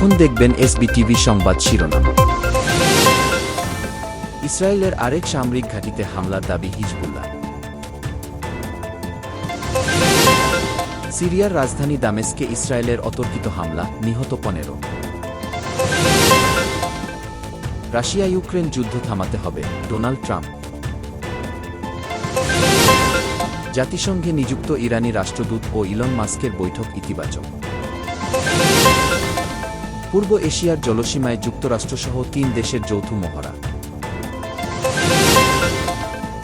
এখন দেখবেন এসবিটিভি সংবাদ শিরোনাম। ইসরায়েলের আরেক সামরিক ঘাঁটিতে হামলার দাবি হিজবুল্লাহ। সিরিয়ার রাজধানী দামেস্কে ইসরায়েলের অতর্কিত হামলা, নিহত 15। রাশিয়া ইউক্রেন যুদ্ধ থামাতে হবে, ডোনাল্ড ট্রাম্প। জাতিসংঘে নিযুক্ত ইরানি রাষ্ট্রদূত ও ইলন মাস্কের বৈঠক ইতিবাচক। পূর্ব এশিয়ার জলসীমায় যুক্তরাষ্ট্রসহ 3 দেশের যৌথ মহড়া।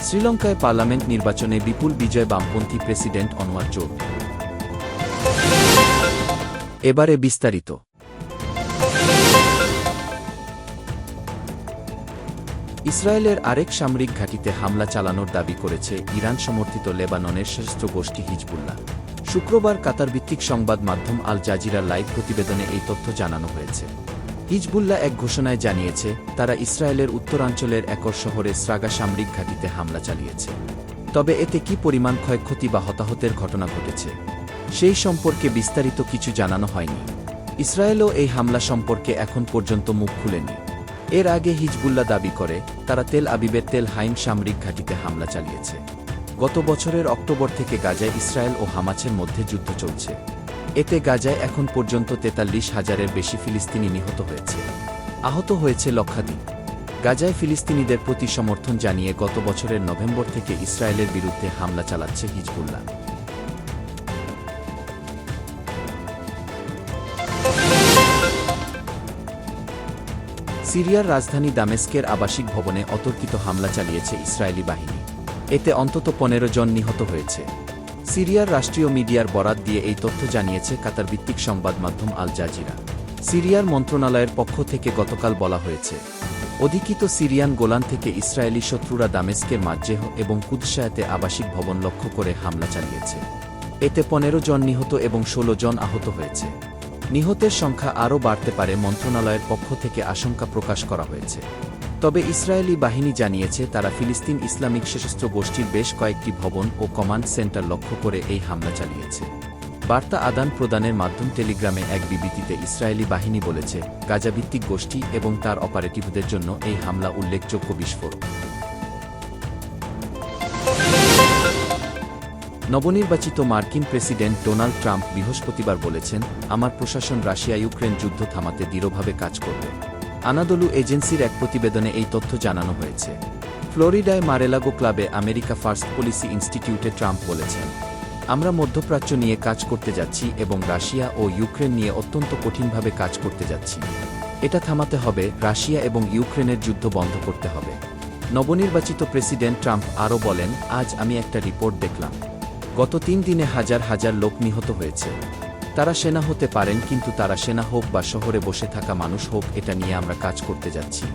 শ্রীলঙ্কায় পার্লামেন্ট নির্বাচনে বিপুল বিজয় বামপন্থী প্রেসিডেন্ট অনওয়ার জোট। এবারে বিস্তারিত। ইসরায়েলের আরেক সামরিক ঘাঁটিতে হামলা চালানোর দাবি করেছে ইরান সমর্থিত লেবাননের সশস্ত্র গোষ্ঠী হিজবুল্লাহ। শুক্রবার কাতারভিত্তিক সংবাদ মাধ্যম আল জাজিরা লাইভ প্রতিবেদনে এই তথ্য জানানো হয়েছে। হিজবুল্লাহ এক ঘোষণায় জানিয়েছে, তারা ইসরায়েলের উত্তরাঞ্চলের একর শহরে স্রাগা সামরিক ঘাঁটিতে হামলা চালিয়েছে। তবে এতে কী পরিমাণ ক্ষয়ক্ষতি বা হতাহতের ঘটনা ঘটেছে সেই সম্পর্কে বিস্তারিত কিছু জানানো হয়নি। ইসরায়েলও এই হামলা সম্পর্কে এখন পর্যন্ত মুখ খুলেনি। এর আগে হিজবুল্লাহ দাবি করে, তারা তেল আবিবের তেল হাইম সামরিক ঘাঁটিতে হামলা চালিয়েছে। গত বছরের অক্টোবর থেকে গাজায় ইসরায়েল ও হামাসের মধ্যে যুদ্ধ চলছে। এতে গাজায় এখন পর্যন্ত 43,000-এর বেশি ফিলিস্তিনি নিহত হয়েছে। আহত হয়েছে লক্ষাধিক। গাজায় ফিলিস্তিনিদের প্রতি সমর্থন জানিয়ে গত বছরের নভেম্বর থেকে ইসরায়েলের বিরুদ্ধে হামলা চালাচ্ছে হিজবুল্লাহ। সিরিয়ার রাজধানী দামেস্কের আবাসিক ভবনে অতর্কিত হামলা চালিয়েছে ইসরায়েলি বাহিনী। এতে অন্তত 15 জন নিহত হয়েছে। সিরিয়ার রাষ্ট্রীয় মিডিয়ার বরাত দিয়ে এই তথ্য জানিয়েছে কাতারভিত্তিক সংবাদ মাধ্যম আল জাজিরা। সিরিয়ার মন্ত্রণালয়ের পক্ষ থেকে গতকাল বলা হয়েছে, অধিকৃত সিরিয়ান গোলান থেকে ইসরায়েলি শত্রুরা দামেস্কের মাজেহ এবং কুদসায়াতে আবাসিক ভবন লক্ষ্য করে হামলা চালিয়েছে। এতে 15 জন নিহত এবং 16 জন আহত হয়েছে। নিহতের সংখ্যা আরও বাড়তে পারে মন্ত্রণালয়ের পক্ষ থেকে আশঙ্কা প্রকাশ করা হয়েছে। তবে ইসরায়েলি বাহিনী জানিয়েছে, তারা ফিলিস্তিন ইসলামিক সশস্ত্র গোষ্ঠীর বেশ কয়েকটি ভবন ও কমান্ড সেন্টার লক্ষ্য করে এই হামলা চালিয়েছে। বার্তা আদান প্রদানের মাধ্যম টেলিগ্রামে এক বিবৃতিতে ইসরায়েলি বাহিনী বলেছে, গাজাভিত্তিক গোষ্ঠী এবং তার অপারেটিভদের জন্য এই হামলা উল্লেখযোগ্য বিস্ফোরক। নবনির্বাচিত মার্কিন প্রেসিডেন্ট ডোনাল্ড ট্রাম্প বৃহস্পতিবার বলেছেন, আমার প্রশাসন রাশিয়া ইউক্রেন যুদ্ধ থামাতে দৃঢ়ভাবে কাজ করবে। আনাদোলু এজেন্সির এক প্রতিবেদনে এই তথ্য জানানো হয়েছে। ফ্লোরিডায় মারেলাগো ক্লাবে আমেরিকা ফার্স্ট পলিসি ইনস্টিটিউটে ট্রাম্প বলেছেন, আমরা মধ্যপ্রাচ্য নিয়ে কাজ করতে যাচ্ছি এবং রাশিয়া ও ইউক্রেন নিয়ে অত্যন্ত কঠিনভাবে কাজ করতে যাচ্ছি। এটা থামাতে হবে, রাশিয়া এবং ইউক্রেনের যুদ্ধ বন্ধ করতে হবে। নবনির্বাচিত প্রেসিডেন্ট ট্রাম্প আরও বলেন, আজ আমি একটা রিপোর্ট দেখলাম, গত 3 দিনে হাজার হাজার লোক নিহত হয়েছে। তারা সেনা হতে পারেন, কিন্তু তারা সেনা হোক বা শহরে বসে থাকা মানুষ হোক, এটা নিয়ে আমরা কাজ করতে যাচ্ছি।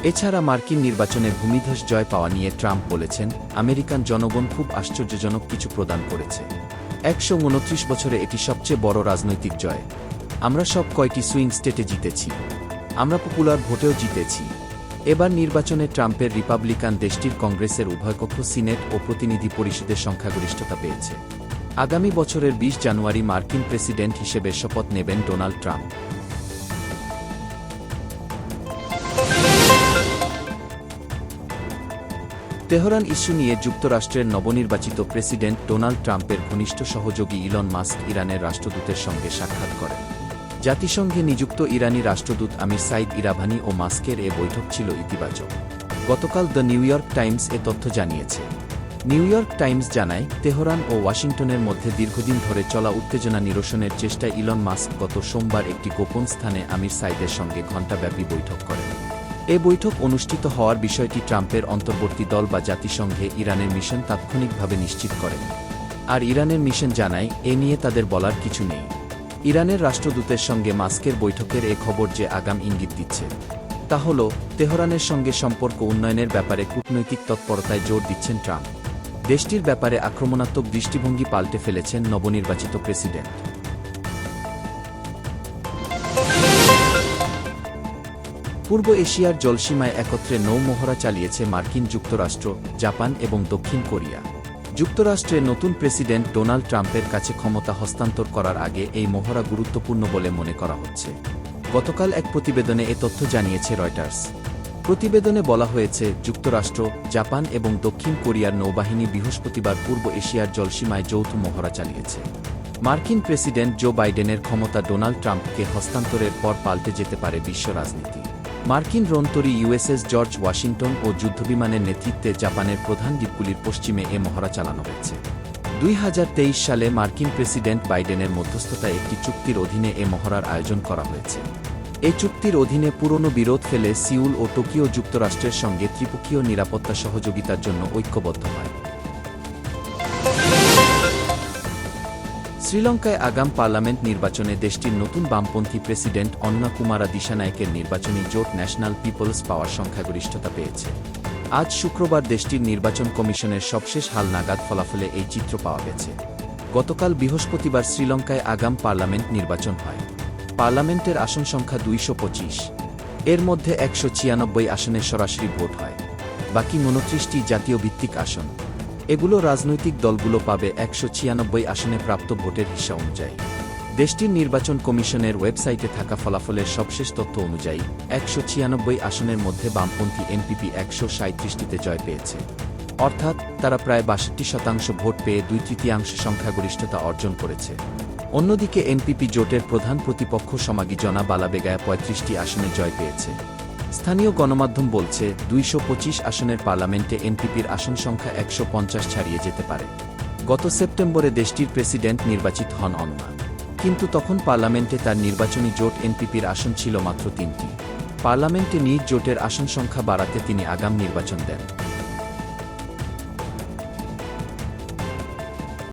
এছাড়া মার্কিন নির্বাচনে ভূমিধস জয় পাওয়া নিয়ে ট্রাম্প বলেছেন, আমেরিকান জনগণ খুব আশ্চর্যজনক কিছু প্রদান করেছে। 129 বছরে এটি সবচেয়ে বড় রাজনৈতিক জয়। আমরা সব কয়টি সুইং স্টেটে জিতেছি। আমরা পপুলার ভোটেও জিতেছি। এবার নির্বাচনে ট্রাম্পের রিপাবলিকান দেশটির কংগ্রেসের উভয়কক্ষ সিনেট ও প্রতিনিধি পরিষদের সংখ্যাগরিষ্ঠতা পেয়েছে। আগামী বছরের 20 জানুয়ারি মার্কিন প্রেসিডেন্ট হিসেবে শপথ নেবেন ডোনাল্ড ট্রাম্প। তেহরান ইস্যু নিয়ে যুক্তরাষ্ট্রের নবনির্বাচিত প্রেসিডেন্ট ডোনাল্ড ট্রাম্পের ঘনিষ্ঠ সহযোগী ইলন মাস্ক ইরানের রাষ্ট্রদূতের সঙ্গে সাক্ষাৎ করেন। জাতিসংঘে নিযুক্ত ইরানি রাষ্ট্রদূত আমির সাইদ ইরাভানি ও মাস্কের এ বৈঠক ছিল ইতিবাচক। গতকাল দ্য নিউ ইয়র্ক টাইমস এ তথ্য জানিয়েছে। নিউ ইয়র্ক টাইমস জানায়, তেহরান ও ওয়াশিংটনের মধ্যে দীর্ঘদিন ধরে চলা উত্তেজনা নিরসনের চেষ্টায় ইলন মাস্ক গত সোমবার একটি গোপন স্থানে আমির সাইদের সঙ্গে ঘণ্টাব্যাপী বৈঠক করেন। এ বৈঠক অনুষ্ঠিত হওয়ার বিষয়টি ট্রাম্পের অন্তর্বর্তী দল বা জাতিসংঘে ইরানের মিশন তাৎক্ষণিকভাবে নিশ্চিত করেন। আর ইরানের মিশন জানায়, এ নিয়ে তাদের বলার কিছু নেই। ইরানের রাষ্ট্রদূতের সঙ্গে মাস্কের বৈঠকের এ খবর যে আগাম ইঙ্গিত দিচ্ছে, তা হল তেহরানের সঙ্গে সম্পর্ক উন্নয়নের ব্যাপারে কূটনৈতিক তৎপরতায় জোর দিচ্ছেন ট্রাম্প। দেশটির ব্যাপারে আক্রমণাত্মক দৃষ্টিভঙ্গি পাল্টে ফেলেছেন নবনির্বাচিত প্রেসিডেন্ট। পূর্ব এশিয়ার জলসীমায় একত্রে নৌ মহড়া চালিয়েছে মার্কিন যুক্তরাষ্ট্র, জাপান এবং দক্ষিণ কোরিয়া। যুক্তরাষ্ট্রের নতুন প্রেসিডেন্ট ডোনাল্ড ট্রাম্পের কাছে ক্ষমতা হস্তান্তর করার আগে এই মহড়া গুরুত্বপূর্ণ বলে মনে করা হচ্ছে। গতকাল এক প্রতিবেদনে এ তথ্য জানিয়েছে রয়টার্স। প্রতিবেদনে বলা হয়েছে, যুক্তরাষ্ট্র, জাপান এবং দক্ষিণ কোরিয়ার নৌবাহিনী বৃহস্পতিবার পূর্ব এশিয়ার জলসীমায় যৌথ মহড়া চালিয়েছে। মার্কিন প্রেসিডেন্ট জো বাইডেনের ক্ষমতা ডোনাল্ড ট্রাম্পকে হস্তান্তরের পর পাল্টে যেতে পারে বিশ্ব রাজনীতি। মার্কিন রণতরী ইউএসএস জর্জ ওয়াশিংটন ও যুদ্ধবিমানের নেতৃত্বে জাপানের প্রধান দ্বীপগুলির পশ্চিমে এ মহড়া চালানো হয়েছে। 2023 সালে মার্কিন প্রেসিডেন্ট বাইডেনের মধ্যস্থতায় একটি চুক্তির অধীনে এ মহড়ার আয়োজন করা হয়েছে। এই চুক্তির অধীনে পুরনো বিরোধ ফেলে সিউল ও টোকিও যুক্তরাষ্ট্রের সঙ্গে ত্রিপক্ষীয় নিরাপত্তা সহযোগিতার জন্য ঐক্যবদ্ধ হয়। শ্রীলঙ্কায় আগাম পার্লামেন্ট নির্বাচনে দেশটির নতুন বামপন্থী প্রেসিডেন্ট অন্না কুমারা দিশানায়েকের নির্বাচনী জোট ন্যাশনাল পিপলস পাওয়ার সংখ্যাগরিষ্ঠতা পেয়েছে। আজ শুক্রবার দেশটির নির্বাচন কমিশনের সবশেষ হালনাগাদ ফলাফলে এই চিত্র পাওয়া গেছে। গতকাল বৃহস্পতিবার শ্রীলঙ্কায় আগাম পার্লামেন্ট নির্বাচন হয়। পার্লামেন্টের আসন সংখ্যা 225। এর মধ্যে 196 আসনে সরাসরি ভোট হয়। বাকি 29টি জাতীয় ভিত্তিক আসন। এগুলো রাজনৈতিক দলগুলো পাবে 196 আসনে প্রাপ্ত ভোটের হিসা অনুযায়ী। দেশটির নির্বাচন কমিশনের ওয়েবসাইটে থাকা ফলাফলের সবশেষ তথ্য অনুযায়ী 196 আসনের মধ্যে বামপন্থী এনপিপি 137টিতে জয় পেয়েছে। অর্থাৎ তারা প্রায় 62% ভোট পেয়ে 2/3 সংখ্যাগরিষ্ঠতা অর্জন করেছে। অন্যদিকে এনপিপি জোটের প্রধান প্রতিপক্ষ সমাগী জনা বালাবেগায়া 35টি আসনে জয় পেয়েছে। স্থানীয় গণমাধ্যম বলছে, 225 আসনের পার্লামেন্টে এনপিপির আসন সংখ্যা 150 ছাড়িয়ে যেতে পারে। গত সেপ্টেম্বরে দেশটির প্রেসিডেন্ট নির্বাচিত হন অন্না। কিন্তু তখন পার্লামেন্টে তার নির্বাচনী জোট এনপিপির আসন ছিল মাত্র 3টি। পার্লামেন্টে নিজ জোটের আসন সংখ্যা বাড়াতে তিনি আগাম নির্বাচন দেন।